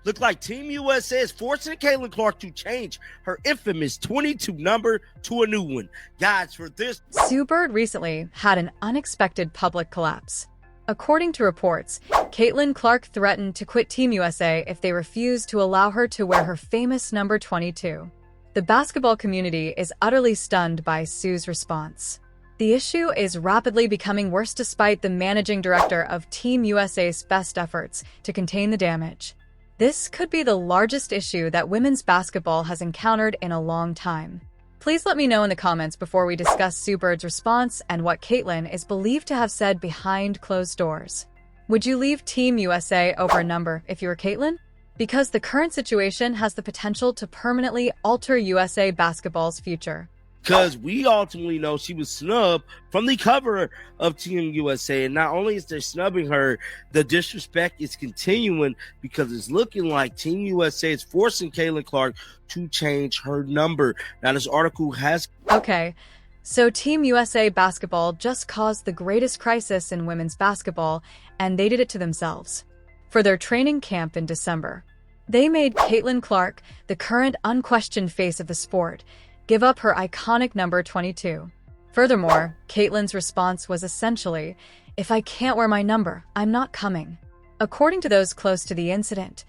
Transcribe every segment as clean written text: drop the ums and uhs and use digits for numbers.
Look like Team USA is forcing Caitlin Clark to change her infamous 22 number to a new one. Guys, for this, Sue Bird recently had an unexpected public collapse. According to reports, Caitlin Clark threatened to quit Team USA if they refused to allow her to wear her famous number 22. The basketball community is utterly stunned by Sue's response. The issue is rapidly becoming worse despite the managing director of Team USA's best efforts to contain the damage. This could be the largest issue that women's basketball has encountered in a long time. Please let me know in the comments before we discuss Sue Bird's response and what Caitlin is believed to have said behind closed doors. Would you leave Team USA over a number if you were Caitlin? Because the current situation has the potential to permanently alter USA basketball's future. because we ultimately know she was snubbed from the cover of Team USA. And not only is they snubbing her, the disrespect is continuing because it's looking like Team USA is forcing Caitlin Clark to change her number. Now, this article has... Okay, so Team USA basketball just caused the greatest crisis in women's basketball, and they did it to themselves. For their training camp in December, they made Caitlin Clark, the current unquestioned face of the sport, give up her iconic number 22. Furthermore, Caitlin's response was essentially, "If I can't wear my number, I'm not coming." According to those close to the incident,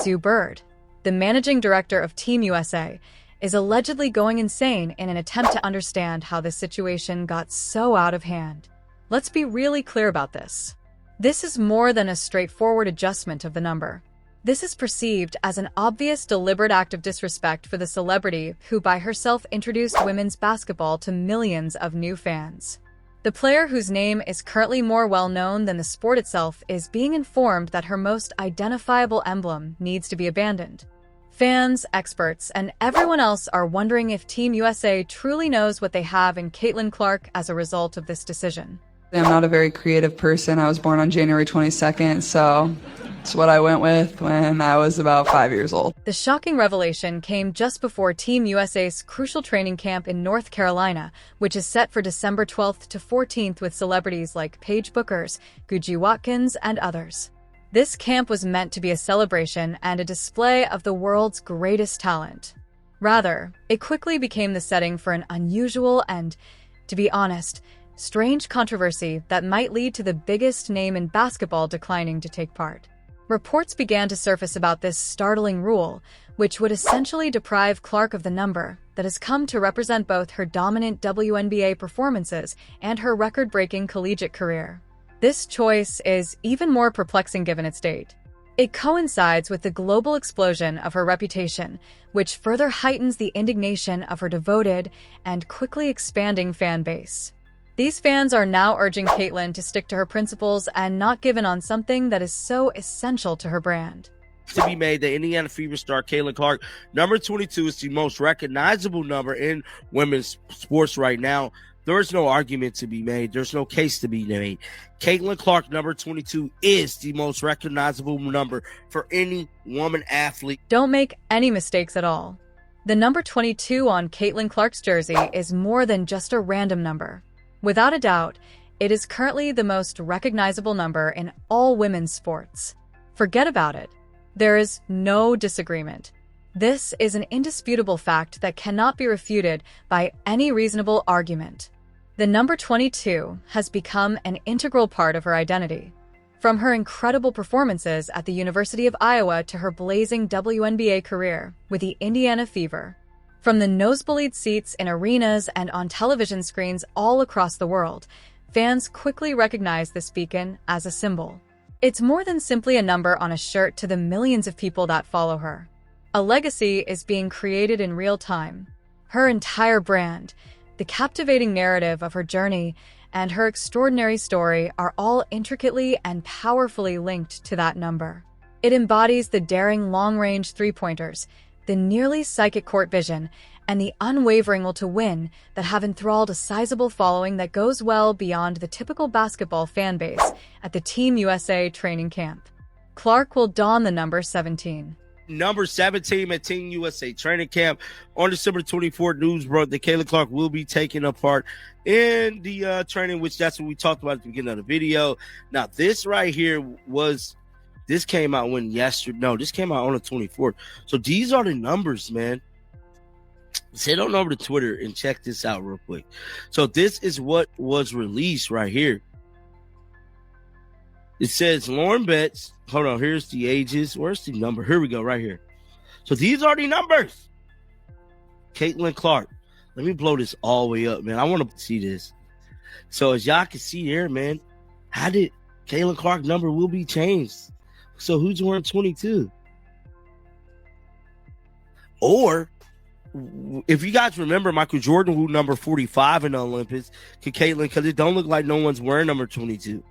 Sue Bird, the managing director of Team USA, is allegedly going insane in an attempt to understand how this situation got so out of hand. Let's be really clear about this. This is more than a straightforward adjustment of the number. This is perceived as an obvious, deliberate act of disrespect for the celebrity who by herself introduced women's basketball to millions of new fans. The player, whose name is currently more well-known than the sport itself, is being informed that her most identifiable emblem needs to be abandoned. Fans, experts, and everyone else are wondering if Team USA truly knows what they have in Caitlin Clark as a result of this decision. I'm not a very creative person. I was born on January 22nd, so it's what I went with when I was about 5 years old. The shocking revelation came just before Team USA's crucial training camp in North Carolina, which is set for December 12th to 14th with celebrities like Paige Buchers, Guji Watkins, and others. This camp was meant to be a celebration and a display of the world's greatest talent. Rather, it quickly became the setting for an unusual and, to be honest, strange controversy that might lead to the biggest name in basketball declining to take part. Reports began to surface about this startling rule, which would essentially deprive Clark of the number that has come to represent both her dominant WNBA performances and her record-breaking collegiate career. This choice is even more perplexing given its date. It coincides with the global explosion of her reputation, which further heightens the indignation of her devoted and quickly expanding fan base. These fans are now urging Caitlin to stick to her principles and not give in on something that is so essential to her brand. To be made, the Indiana Fever star Caitlin Clark, number 22, is the most recognizable number in women's sports right now. There is no argument to be made. There's no case to be made. Caitlin Clark, number 22, is the most recognizable number for any woman athlete. Don't make any mistakes at all. The number 22 on Caitlin Clark's jersey is more than just a random number. Without a doubt, it is currently the most recognizable number in all women's sports. Forget about it. There is no disagreement. This is an indisputable fact that cannot be refuted by any reasonable argument. The number 22 has become an integral part of her identity. From her incredible performances at the University of Iowa to her blazing WNBA career with the Indiana Fever. From the nosebleed seats in arenas and on television screens all across the world, fans quickly recognize this beacon as a symbol. It's more than simply a number on a shirt to the millions of people that follow her. A legacy is being created in real time. Her entire brand, the captivating narrative of her journey, and her extraordinary story are all intricately and powerfully linked to that number. It embodies the daring long-range three-pointers, the nearly psychic court vision, and the unwavering will to win that have enthralled a sizable following that goes well beyond the typical basketball fan base at the Team USA training camp. Clark will don the number 17. Number 17 at Team USA training camp on December 24th. News broke that Caitlin Clark will be taking a part in the training, which that's what we talked about at the beginning of the video. Now, this right here was This came out this came out on the 24th. So these are the numbers, man. Head on over to Twitter and check this out real quick. So this is what was released right here. It says Lauren Betts. Hold on, here's the ages. Where's the number? Here we go, right here. So these are the numbers. Caitlin Clark. Let me blow this all the way up, man. I want to see this. So as y'all can see here, man, how did Caitlin Clark number will be changed? So who's wearing 22? Or if you guys remember, Michael Jordan wore number 45 in the Olympics. Could Caitlin, because it don't look like no one's wearing number 22.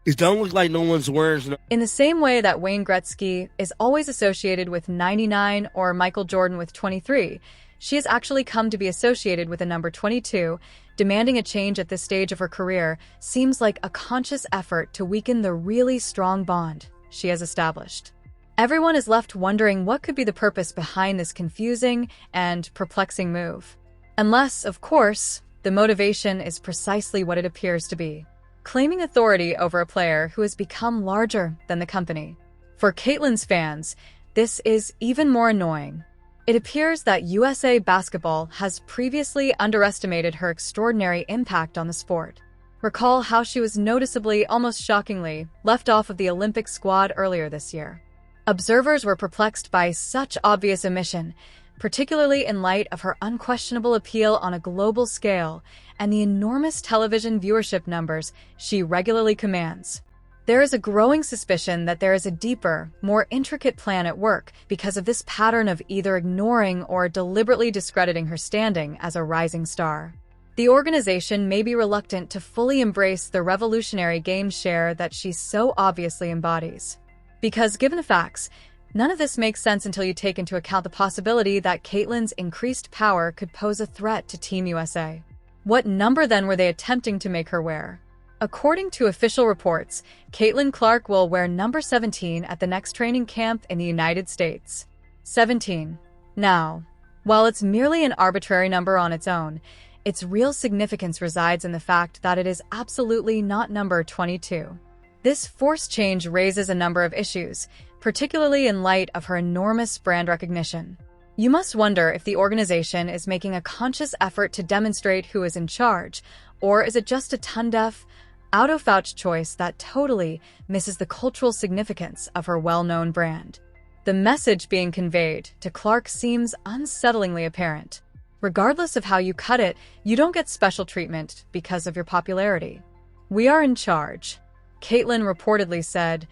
It don't look like no one's wearing. In the same way that Wayne Gretzky is always associated with 99 or Michael Jordan with 23, she has actually come to be associated with a number 22. Demanding a change at this stage of her career seems like a conscious effort to weaken the really strong bond she has established. Everyone is left wondering what could be the purpose behind this confusing and perplexing move. Unless, of course, the motivation is precisely what it appears to be: claiming authority over a player who has become larger than the company. For Caitlin's fans, this is even more annoying. It appears that USA Basketball has previously underestimated her extraordinary impact on the sport. Recall how she was noticeably, almost shockingly, left off of the Olympic squad earlier this year. Observers were perplexed by such obvious omission, particularly in light of her unquestionable appeal on a global scale and the enormous television viewership numbers she regularly commands. There is a growing suspicion that there is a deeper, more intricate plan at work because of this pattern of either ignoring or deliberately discrediting her standing as a rising star. The organization may be reluctant to fully embrace the revolutionary game share that she so obviously embodies. Because given the facts, none of this makes sense until you take into account the possibility that Caitlin's increased power could pose a threat to Team USA. What number then were they attempting to make her wear? According to official reports, Caitlin Clark will wear number 17 at the next training camp in the United States. 17. Now, while it's merely an arbitrary number on its own, its real significance resides in the fact that it is absolutely not number 22. This forced change raises a number of issues, particularly in light of her enormous brand recognition. You must wonder if the organization is making a conscious effort to demonstrate who is in charge, or is it just a tone-deaf, out-of-touch choice that totally misses the cultural significance of her well-known brand. The message being conveyed to Clark seems unsettlingly apparent. Regardless of how you cut it, you don't get special treatment because of your popularity. "We are in charge," Caitlin reportedly said,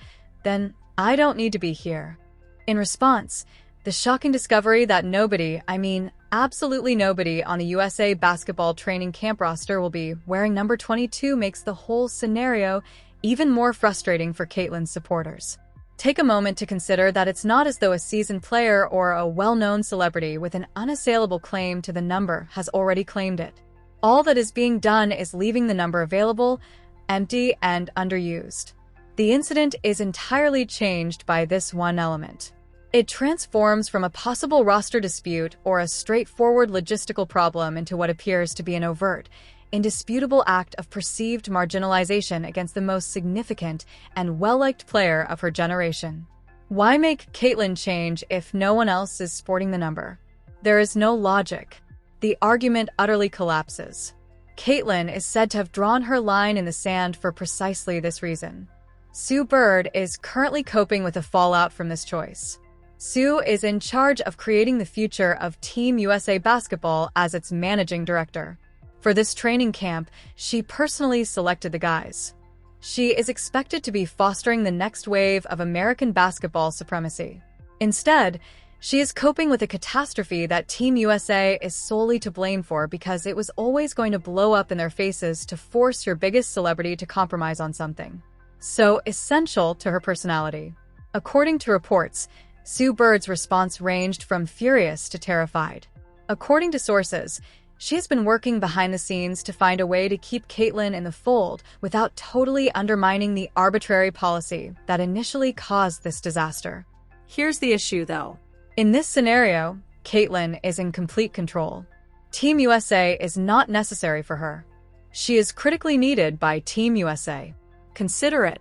"then I don't need to be here." In response, the shocking discovery that nobody, I mean absolutely nobody, on the USA Basketball training camp roster will be wearing number 22 makes the whole scenario even more frustrating for Caitlin's supporters. Take a moment to consider that it's not as though a seasoned player or a well-known celebrity with an unassailable claim to the number has already claimed it. All that is being done is leaving the number available, empty, and underused. The incident is entirely changed by this one element. It transforms from a possible roster dispute or a straightforward logistical problem into what appears to be an overt, indisputable act of perceived marginalization against the most significant and well-liked player of her generation. Why make Caitlin change if no one else is sporting the number? There is no logic. The argument utterly collapses. Caitlin is said to have drawn her line in the sand for precisely this reason. Sue Bird is currently coping with the fallout from this choice. Sue is in charge of creating the future of Team USA Basketball as its managing director. For this training camp, she personally selected the guys. She is expected to be fostering the next wave of American basketball supremacy. Instead, she is coping with a catastrophe that Team USA is solely to blame for because it was always going to blow up in their faces to force your biggest celebrity to compromise on something so essential to her personality. According to reports, Sue Bird's response ranged from furious to terrified. According to sources, she has been working behind the scenes to find a way to keep Caitlin in the fold without totally undermining the arbitrary policy that initially caused this disaster. Here's the issue, though. In this scenario, Caitlin is in complete control. Team USA is not necessary for her. She is critically needed by Team USA. Consider it.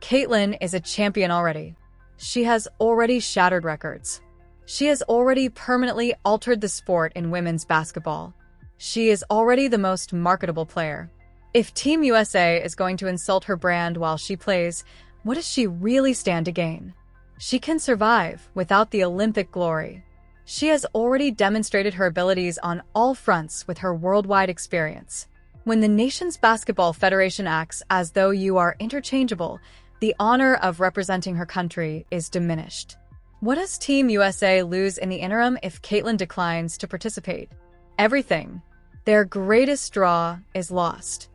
Caitlyn is a champion already. She has already shattered records. She has already permanently altered the sport in women's basketball. She is already the most marketable player. If Team USA is going to insult her brand while she plays, what does she really stand to gain? She can survive without the Olympic glory. She has already demonstrated her abilities on all fronts with her worldwide experience. When the nation's basketball federation acts as though you are interchangeable, the honor of representing her country is diminished. What does Team USA lose in the interim if Caitlyn declines to participate? Everything. Their greatest draw is lost.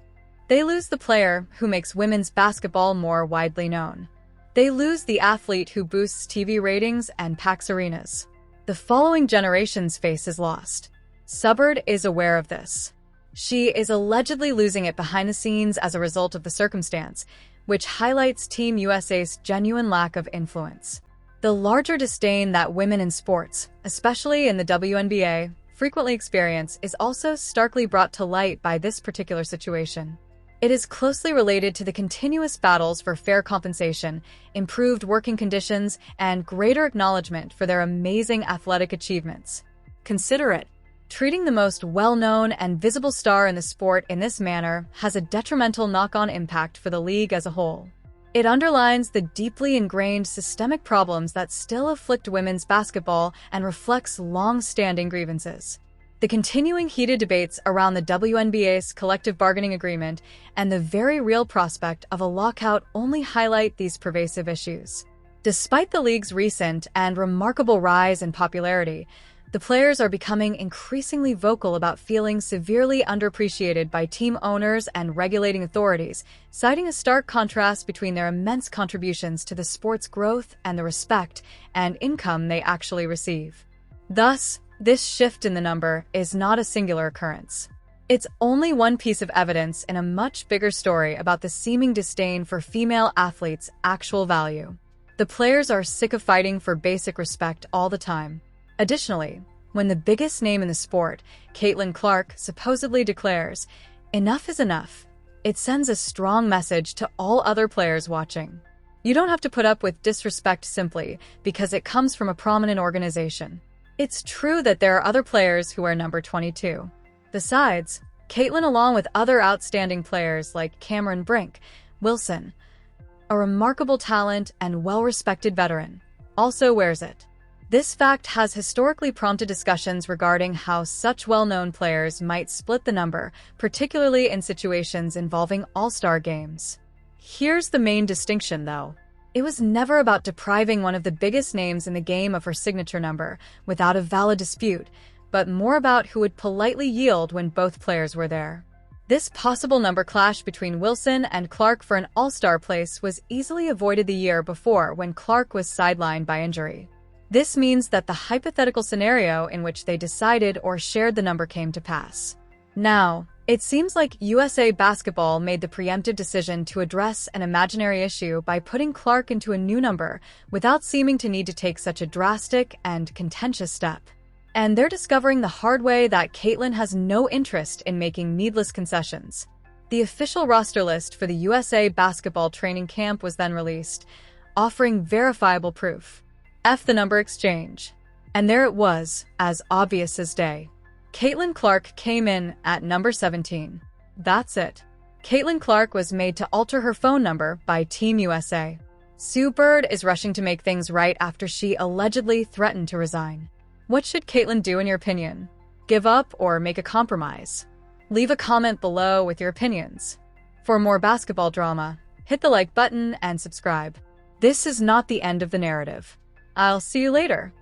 They lose the player who makes women's basketball more widely known. They lose the athlete who boosts TV ratings and packs arenas. The following generation's face is lost. Subbard is aware of this. She is allegedly losing it behind the scenes as a result of the circumstance, which highlights Team USA's genuine lack of influence. The larger disdain that women in sports, especially in the WNBA, frequently experience is also starkly brought to light by this particular situation. It is closely related to the continuous battles for fair compensation, improved working conditions, and greater acknowledgement for their amazing athletic achievements. Consider it. Treating the most well-known and visible star in the sport in this manner has a detrimental knock-on impact for the league as a whole. It underlines the deeply ingrained systemic problems that still afflict women's basketball and reflects long-standing grievances. The continuing heated debates around the WNBA's collective bargaining agreement and the very real prospect of a lockout only highlight these pervasive issues. Despite the league's recent and remarkable rise in popularity, the players are becoming increasingly vocal about feeling severely underappreciated by team owners and regulating authorities, citing a stark contrast between their immense contributions to the sport's growth and the respect and income they actually receive. Thus, this shift in the number is not a singular occurrence. It's only one piece of evidence in a much bigger story about the seeming disdain for female athletes' actual value. The players are sick of fighting for basic respect all the time. Additionally, when the biggest name in the sport, Caitlin Clark, supposedly declares, "Enough is enough," it sends a strong message to all other players watching. You don't have to put up with disrespect simply because it comes from a prominent organization. It's true that there are other players who are number 22. Besides, Caitlyn, along with other outstanding players like Cameron Brink, Wilson, a remarkable talent and well-respected veteran, also wears it. This fact has historically prompted discussions regarding how such well-known players might split the number, particularly in situations involving all-star games. Here's the main distinction, though. It was never about depriving one of the biggest names in the game of her signature number without a valid dispute, but more about who would politely yield when both players were there. This possible number clash between Wilson and Clark for an all-star place was easily avoided the year before when Clark was sidelined by injury. This means that the hypothetical scenario in which they decided or shared the number came to pass. Now, it seems like USA Basketball made the preemptive decision to address an imaginary issue by putting Clark into a new number without seeming to need to take such a drastic and contentious step. And they're discovering the hard way that Caitlyn has no interest in making needless concessions. The official roster list for the USA Basketball training camp was then released, offering verifiable proof. F the number exchange. And there it was, as obvious as day. Caitlin Clark came in at number 17. That's it. Caitlin Clark was made to alter her phone number by Team USA. Sue Bird is rushing to make things right after she allegedly threatened to resign. What should Caitlin do in your opinion? Give up or make a compromise? Leave a comment below with your opinions. For more basketball drama, hit the like button and subscribe. This is not the end of the narrative. I'll see you later.